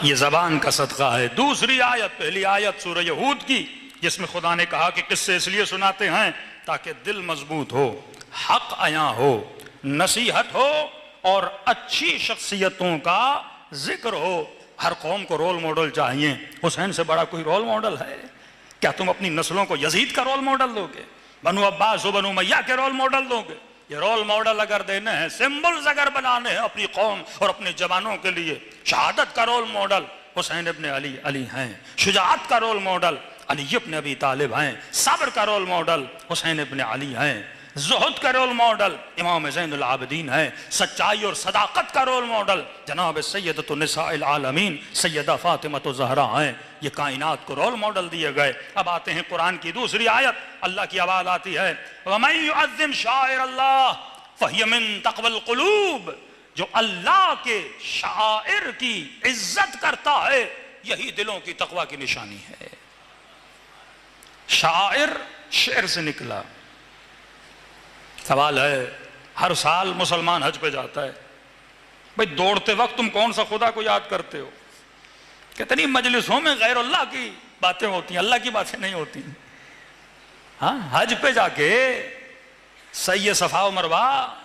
یہ زبان کا صدقہ ہے۔ دوسری آیت، پہلی آیت سورہ ہود کی، جس میں خدا نے کہا کہ قصے اس لیے سناتے ہیں تاکہ دل مضبوط ہو، حق عیاں ہو، نصیحت ہو اور اچھی شخصیتوں کا ذکر ہو۔ ہر قوم کو رول ماڈل چاہیے۔ حسین سے بڑا کوئی رول ماڈل ہے؟ کیا تم اپنی نسلوں کو یزید کا رول ماڈل دو گے؟ بنو عباس و بنو امیہ کے رول ماڈل دو گے؟ یہ رول ماڈل اگر دینے ہیں، سمبلز اگر بنانے ہیں اپنی قوم اور اپنے جوانوں کے لیے، شہادت کا رول ماڈل حسین ابن علی ہیں، شجاعت کا رول ماڈل علی ابن ابی طالب ہیں، صبر کا رول ماڈل حسین ابن علی ہیں، زہد کا رول ماڈل امام زین العابدین ہے، سچائی اور صداقت کا رول ماڈل جناب سیدۃ النساء العالمین سیدہ فاطمہ الزہرا ہیں۔ یہ کائنات کو رول ماڈل دیے گئے۔ اب آتے ہیں قرآن کی دوسری آیت، اللہ کی آواز آتی ہے وَمَن يُعَظِّمْ شَعَائِرَ اللَّهِ فَهِيَ مِن تَقْوَى الْقُلُوبِ، جو اللہ کے شعائر کی عزت کرتا ہے یہی دلوں کی تقوی کی نشانی ہے۔ شعائر شعر سے نکلا۔ سوال ہے، ہر سال مسلمان حج پہ جاتا ہے، بھئی دوڑتے وقت تم کون سا خدا کو یاد کرتے ہو؟ کتنی مجلسوں میں غیر اللہ کی باتیں ہوتی ہیں، اللہ کی باتیں نہیں ہوتی۔ ہاں، حج پہ جا کے سعی صفا و مروہ،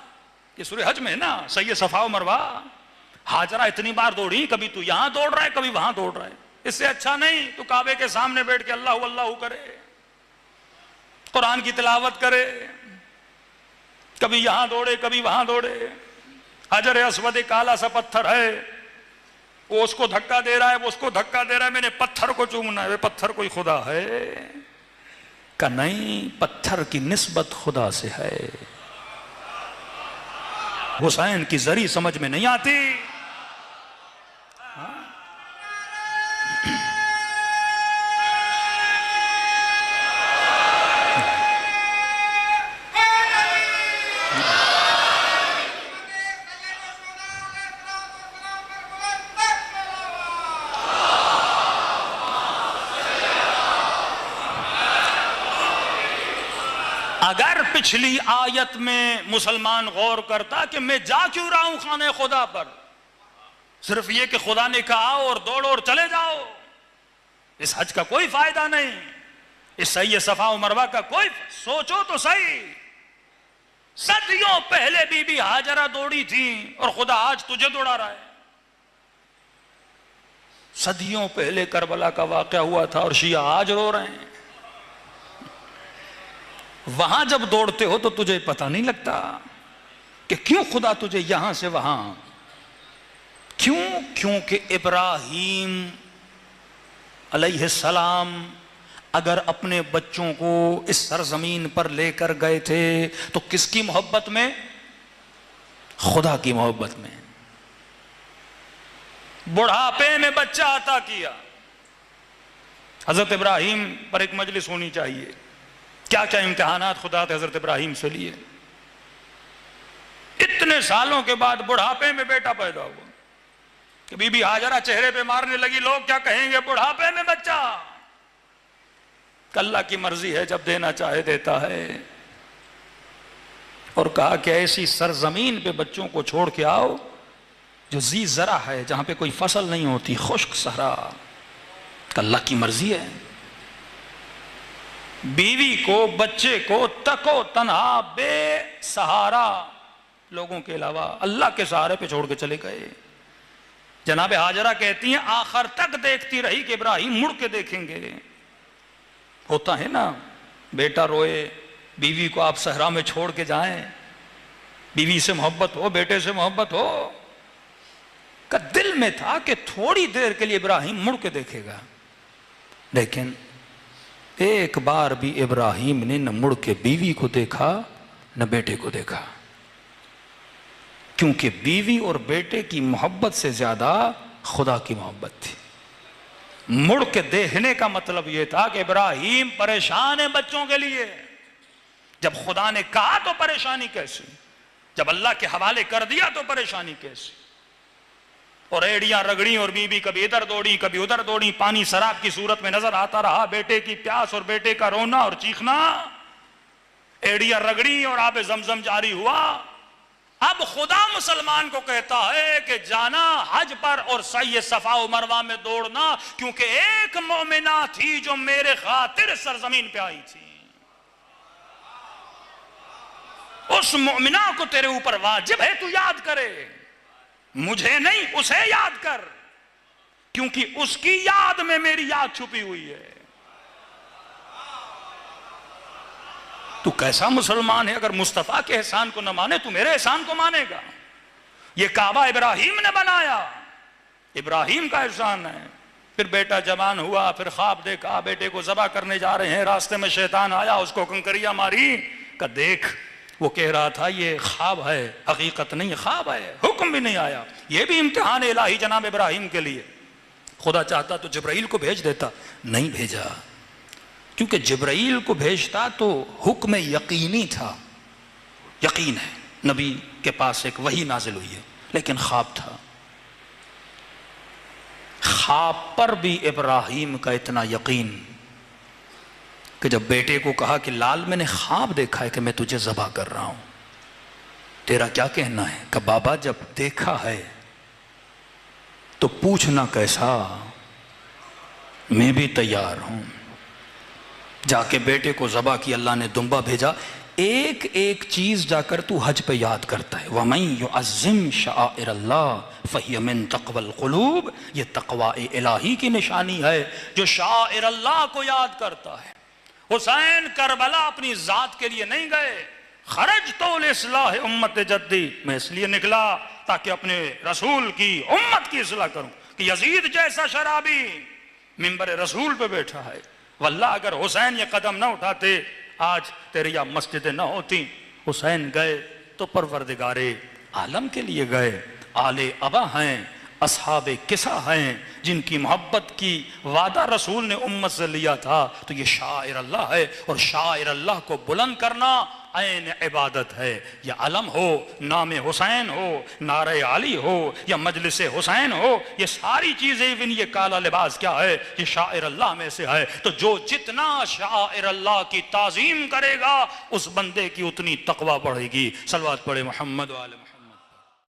یہ سورہ حج میں ہے نا، سعی صفا و مروہ، ہاجرہ اتنی بار دوڑی، کبھی تو یہاں دوڑ رہا ہے کبھی وہاں دوڑ رہا ہے۔ اس سے اچھا نہیں تو کعبے کے سامنے بیٹھ کے اللہ اللہ کرے، قرآن کی تلاوت کرے، کبھی یہاں دوڑے کبھی وہاں دوڑے۔ حجر اسود ایک کالا سا پتھر ہے، وہ اس کو دھکا دے رہا ہے، وہ اس کو دھکا دے رہا ہے، میں نے پتھر کو چومنا ہے۔ پتھر کوئی خدا ہے؟ کہ نہیں، پتھر کی نسبت خدا سے ہے۔ حسین کی زری سمجھ میں نہیں آتی۔ اگر پچھلی آیت میں مسلمان غور کرتا کہ میں جا کیوں رہا ہوں خانہ خدا پر، صرف یہ کہ خدا نے کہا اور دوڑو اور چلے جاؤ، اس حج کا کوئی فائدہ نہیں، اس سعی صفا و مروہ کا کوئی، سوچو تو صحیح، صدیوں پہلے بی بی ہاجرہ دوڑی تھی اور خدا آج تجھے دوڑا رہا ہے۔ صدیوں پہلے کربلا کا واقعہ ہوا تھا اور شیعہ آج رو رہے ہیں۔ وہاں جب دوڑتے ہو تو تجھے پتہ نہیں لگتا کہ کیوں خدا تجھے یہاں سے وہاں، کیونکہ ابراہیم علیہ السلام اگر اپنے بچوں کو اس سرزمین پر لے کر گئے تھے تو کس کی محبت میں؟ خدا کی محبت میں۔ بڑھاپے میں بچہ عطا کیا۔ حضرت ابراہیم پر ایک مجلس ہونی چاہیے، کیا کیا امتحانات خدا نے حضرت ابراہیم سے لیے۔ اتنے سالوں کے بعد بڑھاپے میں بیٹا پیدا ہوا کہ بی بی ہاجرہ چہرے پہ مارنے لگی، لوگ کیا کہیں گے، بڑھاپے میں بچہ۔ اللہ کی مرضی ہے، جب دینا چاہے دیتا ہے۔ اور کہا کہ ایسی سرزمین پہ بچوں کو چھوڑ کے آؤ جو زی زرع ہے، جہاں پہ کوئی فصل نہیں ہوتی، خشک صحرا۔ اللہ کی مرضی ہے۔ بیوی کو، بچے کو تکو تنہا بے سہارا لوگوں کے علاوہ اللہ کے سہارے پہ چھوڑ کے چلے گئے۔ جناب ہاجرہ کہتی ہیں آخر تک دیکھتی رہی کہ ابراہیم مڑ کے دیکھیں گے۔ ہوتا ہے نا، بیٹا روئے، بیوی کو آپ صحرا میں چھوڑ کے جائیں، بیوی سے محبت ہو، بیٹے سے محبت ہو، کہ دل میں تھا کہ تھوڑی دیر کے لیے ابراہیم مڑ کے دیکھے گا، لیکن ایک بار بھی ابراہیم نے نہ مڑ کے بیوی کو دیکھا نہ بیٹے کو دیکھا، کیونکہ بیوی اور بیٹے کی محبت سے زیادہ خدا کی محبت تھی۔ مڑ کے دیکھنے کا مطلب یہ تھا کہ ابراہیم پریشان ہے بچوں کے لیے۔ جب خدا نے کہا تو پریشانی کیسی، جب اللہ کے حوالے کر دیا تو پریشانی کیسی۔ اور ایڑیاں رگڑی اور بیوی کبھی ادھر دوڑی کبھی ادھر دوڑی، پانی سراب کی صورت میں نظر آتا رہا، بیٹے کی پیاس اور بیٹے کا رونا اور چیخنا، ایڑیاں رگڑی اور آب زمزم جاری ہوا۔ اب خدا مسلمان کو کہتا ہے کہ جانا حج پر اور سعی صفا و مروہ میں دوڑنا، کیونکہ ایک مومنہ تھی جو میرے خاطر سرزمین پہ آئی تھی، اس مومنہ کو تیرے اوپر واجب ہے تو یاد کرے، مجھے نہیں اسے یاد کر، کیونکہ اس کی یاد میں میری یاد چھپی ہوئی ہے۔ تو کیسا مسلمان ہے اگر مصطفیٰ کے احسان کو نہ مانے؟ تو میرے احسان کو مانے گا؟ یہ کعبہ ابراہیم نے بنایا، ابراہیم کا احسان ہے۔ پھر بیٹا جوان ہوا، پھر خواب دیکھا بیٹے کو ذبح کرنے جا رہے ہیں، راستے میں شیطان آیا، اس کو کنکریاں ماری، کہ دیکھ وہ کہہ رہا تھا یہ خواب ہے، حقیقت نہیں، خواب ہے، حکم بھی نہیں آیا۔ یہ بھی امتحان الہی جناب ابراہیم کے لیے۔ خدا چاہتا تو جبرائیل کو بھیج دیتا، نہیں بھیجا، کیونکہ جبرائیل کو بھیجتا تو حکم یقینی تھا، یقین ہے نبی کے پاس ایک وحی نازل ہوئی ہے، لیکن خواب تھا۔ خواب پر بھی ابراہیم کا اتنا یقین کہ جب بیٹے کو کہا کہ لال میں نے خواب دیکھا ہے کہ میں تجھے ذبح کر رہا ہوں، تیرا کیا کہنا ہے؟ کہ بابا جب دیکھا ہے تو پوچھنا کیسا، میں بھی تیار ہوں۔ جا کے بیٹے کو ذبح کی، اللہ نے دمبا بھیجا۔ ایک ایک چیز جا کر تو حج پہ یاد کرتا ہے۔ وَمَن يُعَظِّمْ شَعَائِرَ اللَّهِ فَهِيَ مِن تَقْوَى الْقُلُوبِ، یہ تقوی الہی کی نشانی ہے جو شعائر اللہ کو یاد کرتا ہے۔ حسین کربلا اپنی ذات کے لیے نہیں گئے، خرجت لإصلاح امت جدی، میں اس لیے نکلا تاکہ اپنے رسول کی امت کی اصلاح کروں، کہ یزید جیسا شرابی منبر رسول پہ بیٹھا ہے، واللہ اگر حسین یہ قدم نہ اٹھاتے آج تیری یہ مسجدیں نہ ہوتی۔ حسین گئے تو پروردگار عالم کے لیے گئے، آل ابا ہیں، اصحاب قصہ ہیں، جن کی محبت کی وعدہ رسول نے امت سے لیا تھا۔ تو یہ شاعر اللہ ہے، اور شاعر اللہ کو بلند کرنا عین عبادت ہے۔ یا علم ہو، نام حسین ہو، نعرہ علی ہو، یا مجلس حسین ہو، یہ ساری چیزیں، ایون یہ کالا لباس کیا ہے، یہ شاعر اللہ میں سے ہے۔ تو جو جتنا شاعر اللہ کی تعظیم کرے گا اس بندے کی اتنی تقوی بڑھے گی۔ صلوات پڑھے محمد و آل محمد۔